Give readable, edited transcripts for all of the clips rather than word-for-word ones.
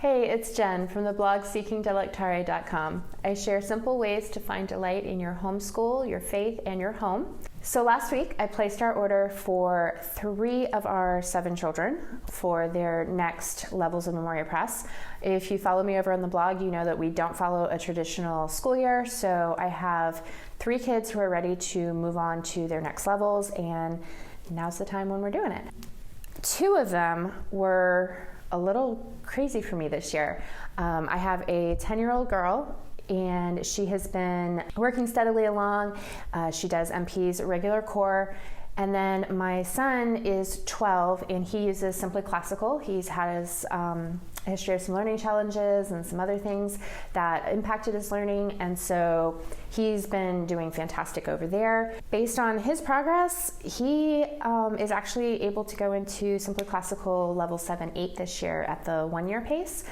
Hey, it's Jen from the blog seekingdelectare.com. I share simple ways to find delight in your homeschool, your faith, and your home. So last week I placed our order for 3 of our 7 children for their next levels of Memoria Press. If you follow me over on the blog, you know that we don't follow a traditional school year, so I have 3 kids who are ready to move on to their next levels, and now's the time when we're doing it. 2 of them were a little crazy for me this year. I have a 10-year-old girl, and she has been working steadily along. She does MP's regular core. And then my son is 12, and he uses Simply Classical. He's had a history of some learning challenges and some other things that impacted his learning, and so he's been doing fantastic over there. Based on his progress, he is actually able to go into Simply Classical level 7-8 this year at the 1-year pace,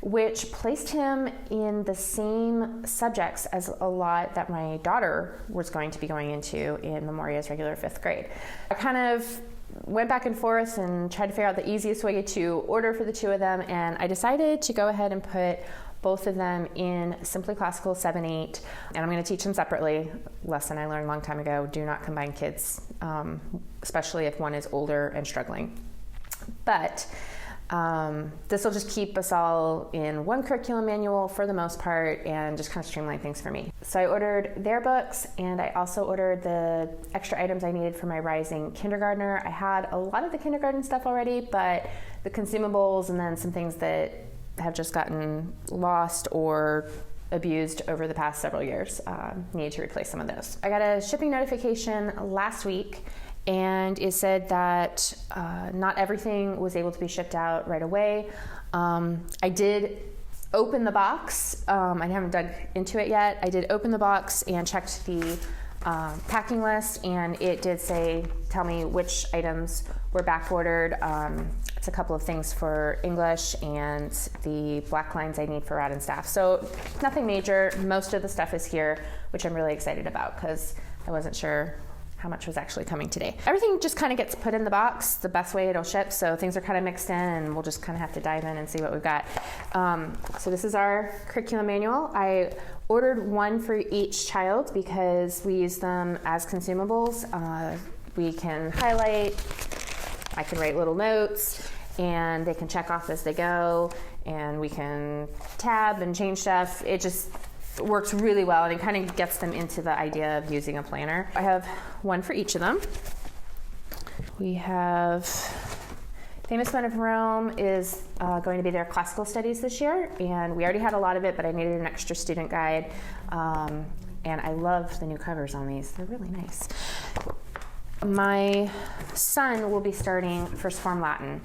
which placed him in the same subjects as a lot that my daughter was going to be going into in Memoria's regular 5th grade. I kind of went back and forth and tried to figure out the easiest way to order for the 2 of them, and I decided to go ahead and put both of them in Simply Classical 7-8, and I'm going to teach them separately. Lesson I learned a long time ago: do not combine kids, especially if one is older and struggling. But this will just keep us all in one curriculum manual for the most part and just kind of streamline things for me. So I ordered their books, and I also ordered the extra items I needed for my rising kindergartner. I had a lot of the kindergarten stuff already, but the consumables and then some things that have just gotten lost or abused over the past several years, need to replace some of those. I got a shipping notification last week, and it said that not everything was able to be shipped out right away. I did open the box. I haven't dug into it yet. I did open the box and checked the packing list, and it did tell me which items were back ordered. It's a couple of things for English and the black lines I need for rad and staff. So nothing major. Most of the stuff is here, which I'm really excited about because I wasn't sure how much was actually coming today. Everything just kind of gets put in the box the best way it'll ship, so things are kind of mixed in, and we'll just kind of have to dive in and see what we've got. So this is our curriculum manual. I ordered one for each child because we use them as consumables. We can highlight, I can write little notes, and they can check off as they go, and we can tab and change stuff. It just works really well, and it kind of gets them into the idea of using a planner. I have one for each of them. We have Famous Men of Rome is going to be their classical studies this year, and we already had a lot of it, but I needed an extra student guide, and I love the new covers on these. They're really nice. My son will be starting First Form Latin,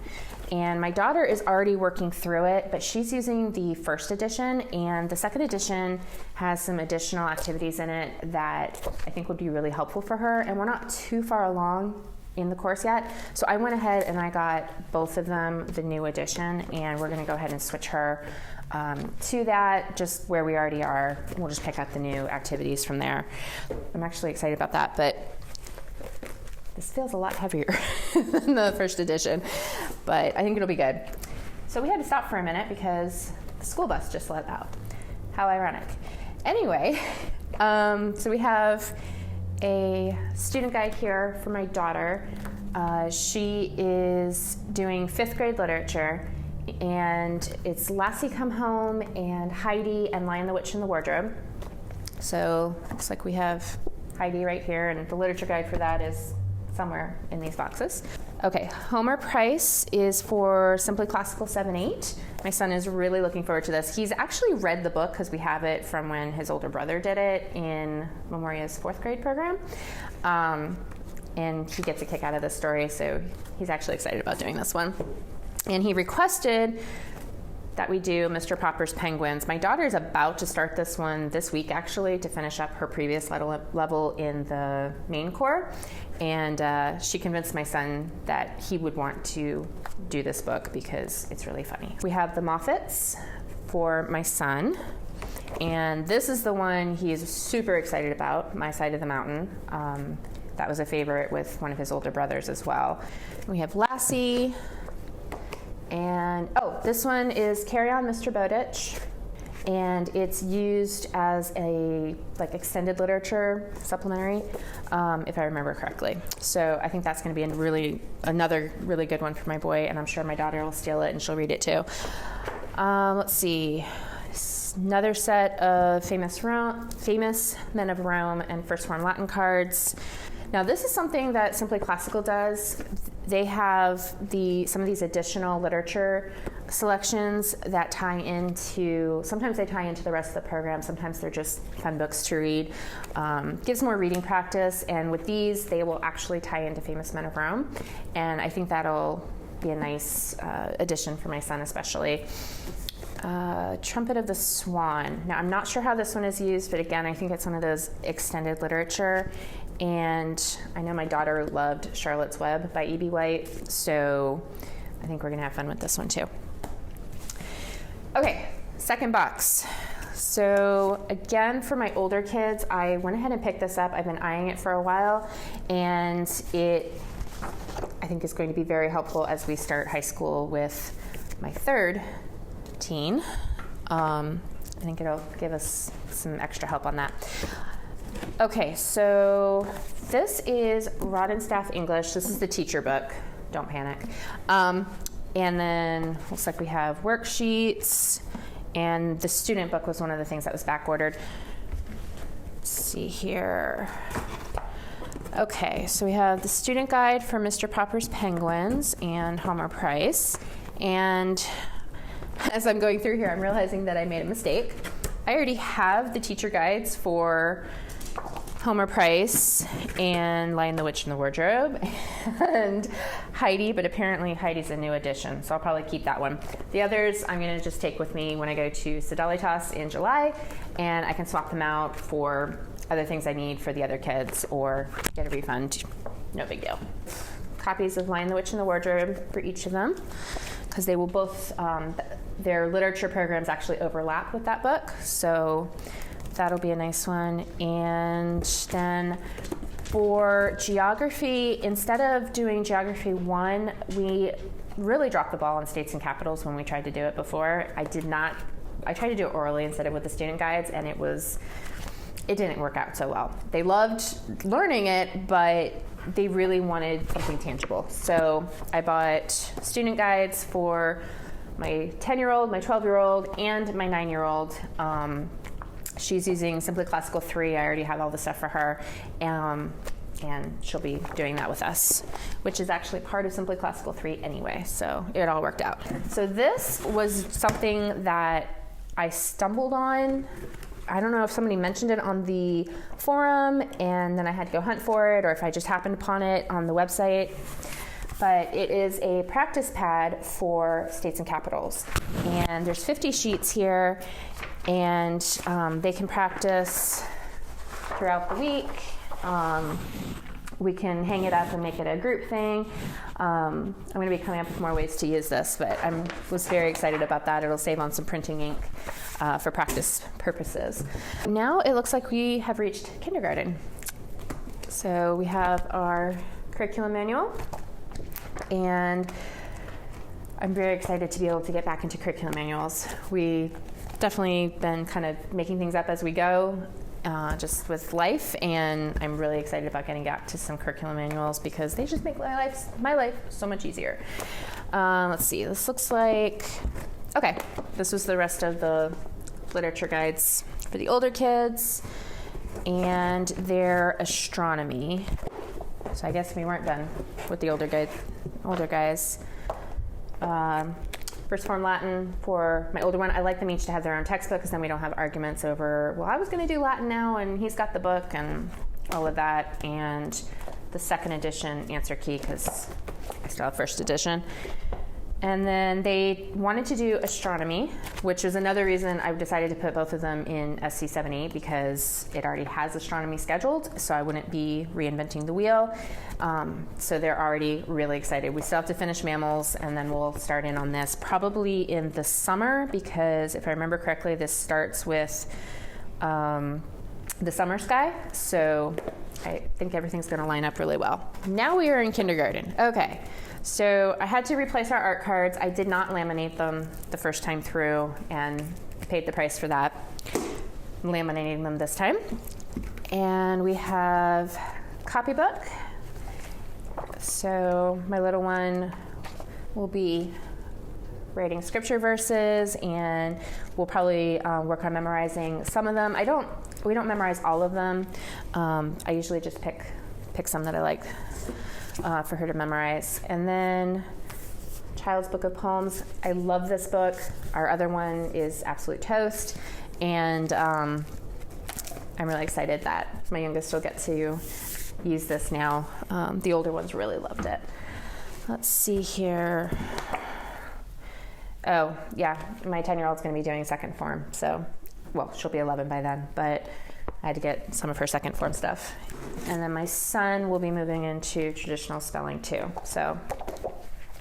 and my daughter is already working through it, but she's using the 1st edition, and the 2nd edition has some additional activities in it that I think would be really helpful for her, and we're not too far along in the course yet. So I went ahead and I got both of them the new edition, and we're going to go ahead and switch her to that, just where we already are. We'll just pick up the new activities from there. I'm actually excited about that, but this feels a lot heavier than the 1st edition, but I think it'll be good. So we had to stop for a minute because the school bus just let out. How ironic. Anyway, so we have a student guide here for my daughter. She is doing 5th grade literature, and it's Lassie Come Home and Heidi and Lion the Witch in the Wardrobe. So looks like we have Heidi right here, and the literature guide for that is somewhere in these boxes. Okay, Homer Price is for Simply Classical 7-8. My son is really looking forward to this. He's actually read the book because we have it from when his older brother did it in Memoria's 4th grade program. And he gets a kick out of this story, so he's actually excited about doing this one. And he requested that we do Mr. Popper's Penguins. My daughter is about to start this one this week, actually, to finish up her previous level in the main core. And she convinced my son that he would want to do this book because it's really funny. We have the Moffats for my son. And this is the one he is super excited about, My Side of the Mountain. That was a favorite with one of his older brothers as well. We have Lassie. And, Oh, this one is Carry On Mr. Bowditch, and it's used as a extended literature supplementary, if I remember correctly. So I think that's going to be another really good one for my boy, and I'm sure my daughter will steal it and she'll read it too. Let's see. Another set of famous men of Rome and first form Latin cards. Now this is something that Simply Classical does. They have some of these additional literature selections that sometimes they tie into the rest of the program, sometimes they're just fun books to read. Gives more reading practice, and with these they will actually tie into famous men of Rome, and I think that'll be a nice addition for my son especially. Trumpet of the Swan. Now I'm not sure how this one is used, but again I think it's one of those extended literature, and I know my daughter loved Charlotte's Web by E.B. White, so I think we're gonna have fun with this one too. Okay, second box. So again, for my older kids, I went ahead and picked this up. I've been eyeing it for a while, and it I think is going to be very helpful as we start high school with my third teen. I think it'll give us some extra help on that. Okay, so this is Rod and Staff English. This is the teacher book. Don't panic. And then looks like we have worksheets, and the student book was one of the things that was back ordered. Let's see here. Okay, so we have the student guide for Mr. Popper's Penguins and Homer Price. And as I'm going through here, I'm realizing that I made a mistake. I already have the teacher guides for Homer Price and Lion the Witch in the Wardrobe and Heidi, but apparently Heidi's a new addition, so I'll probably keep that one. The others I'm going to just take with me when I go to Sodalitas in July, and I can swap them out for other things I need for the other kids or get a refund. No big deal. Copies of Lion the Witch in the Wardrobe for each of them, because they will both, their literature programs actually overlap with that book, so that'll be a nice one. And then for geography, instead of doing Geography 1, we really dropped the ball on states and capitals when we tried to do it before. I tried to do it orally instead of with the student guides, and it didn't work out so well. They loved learning it, but they really wanted something tangible. So I bought student guides for my 10-year-old, my 12-year-old, and my 9-year-old. She's using Simply Classical 3. I already have all the stuff for her, and she'll be doing that with us, which is actually part of Simply Classical 3 anyway, so it all worked out. So this was something that I stumbled on. I don't know if somebody mentioned it on the forum, and then I had to go hunt for it, or if I just happened upon it on the website. But it is a practice pad for states and capitals. And there's 50 sheets here, and they can practice throughout the week. We can hang it up and make it a group thing. I'm going to be coming up with more ways to use this, but I was very excited about that. It'll save on some printing ink for practice purposes. Now it looks like we have reached kindergarten. So we have our curriculum manual, and I'm very excited to be able to get back into curriculum manuals. We definitely been kind of making things up as we go, just with life, and I'm really excited about getting back to some curriculum manuals because they just make my life so much easier. Let's see, this looks like, okay, this was the rest of the literature guides for the older kids and their astronomy. So I guess we weren't done with the older guys. First form Latin for my older one. I like them each to have their own textbook because then we don't have arguments over, well, I was going to do Latin now and he's got the book and all of that. And the second edition answer key because I still have first edition. And then they wanted to do astronomy, which is another reason I've decided to put both of them in SC7E because it already has astronomy scheduled, so I wouldn't be reinventing the wheel. So they're already really excited. We still have to finish mammals, and then we'll start in on this probably in the summer because if I remember correctly, this starts with the summer sky. So I think everything's going to line up really well. Now we are in kindergarten. Okay. So I had to replace our art cards. I did not laminate them the first time through and paid the price for that. I'm laminating them this time. And we have copybook. So my little one will be writing scripture verses, and we'll probably work on memorizing some of them. We don't memorize all of them. I usually just pick some that I like for her to memorize. And then Child's Book of Poems. I love this book. Our other one is absolute toast, and I'm really excited that my youngest will get to use this now. The older ones really loved it. Let's see here. Oh, yeah, my 10-year-old's going to be doing second form, so, well, she'll be 11 by then, but I had to get some of her second form stuff. And then my son will be moving into traditional spelling too, so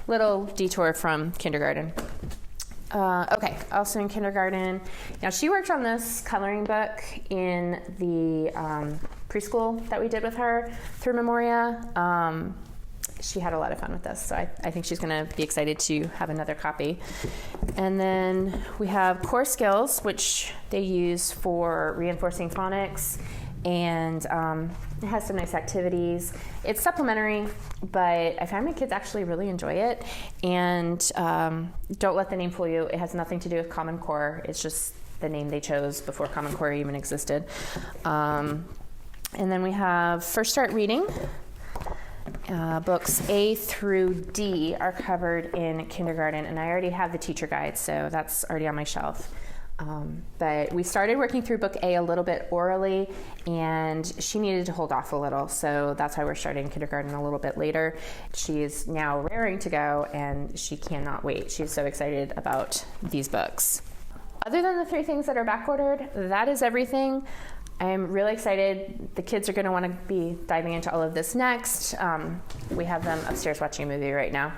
little detour from kindergarten. Okay, also in kindergarten. Now, she worked on this coloring book in the preschool that we did with her through Memoria. She had a lot of fun with this, so I think she's going to be excited to have another copy. And then we have core skills, which they use for reinforcing phonics, and it has some nice activities. It's supplementary, but I find my kids actually really enjoy it. And don't let the name fool you. It has nothing to do with Common Core. It's just the name they chose before Common Core even existed. And then we have First Start Reading. Books A through D are covered in kindergarten, and I already have the teacher guide, so that's already on my shelf. But we started working through book A a little bit orally, and she needed to hold off a little, so that's why we're starting kindergarten a little bit later. She is now raring to go, and she cannot wait. She's so excited about these books. Other than the 3 things that are back-ordered, that is everything. I'm really excited. The kids are going to want to be diving into all of this next. We have them upstairs watching a movie right now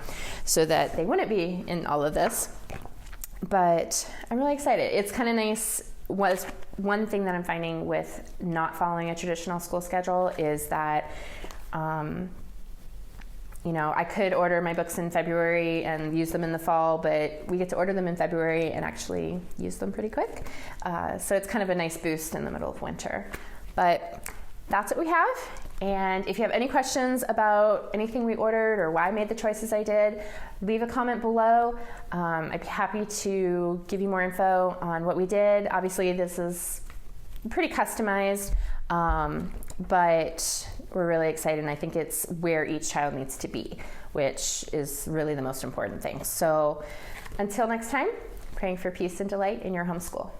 so that they wouldn't be in all of this. But I'm really excited. It's kind of nice. One thing that I'm finding with not following a traditional school schedule is that I could order my books in February and use them in the fall, but we get to order them in February and actually use them pretty quick. So it's kind of a nice boost in the middle of winter. But that's what we have. And if you have any questions about anything we ordered or why I made the choices I did, leave a comment below. I'd be happy to give you more info on what we did. Obviously, this is pretty customized, but we're really excited, and I think it's where each child needs to be, which is really the most important thing. So until next time, praying for peace and delight in your homeschool.